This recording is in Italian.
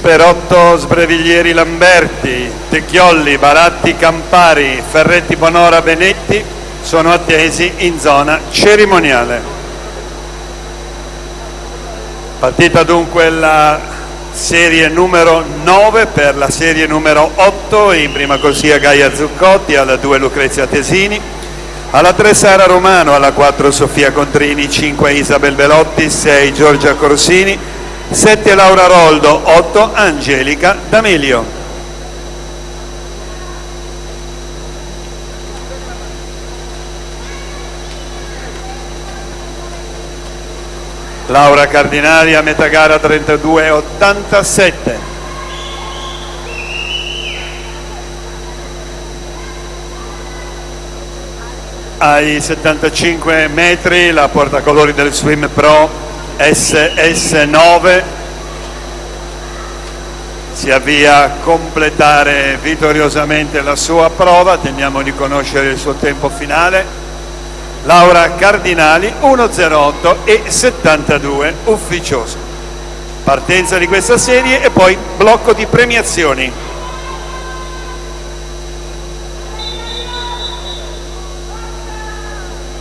Perotto, Sbreviglieri, Lamberti, Tecchiolli, Baratti, Campari, Ferretti, Bonora, Benetti sono attesi in zona cerimoniale. Partita dunque la serie numero 9 per la serie numero 8, in prima corsia Gaia Zuccotti, alla 2 Lucrezia Tesini, alla 3 Sara Romano, alla 4 Sofia Contrini, 5 Isabel Belotti, 6 Giorgia Corsini, 7 Laura Roldo, 8 Angelica D'Amelio. Laura Cardinali a metà gara 32,87. Ai 75 metri la portacolori del Swim Pro SS9 si avvia a completare vittoriosamente la sua prova. Attendiamo di conoscere il suo tempo finale. Laura Cardinali 1.08 e 72 ufficioso. Partenza di questa serie e poi blocco di premiazioni.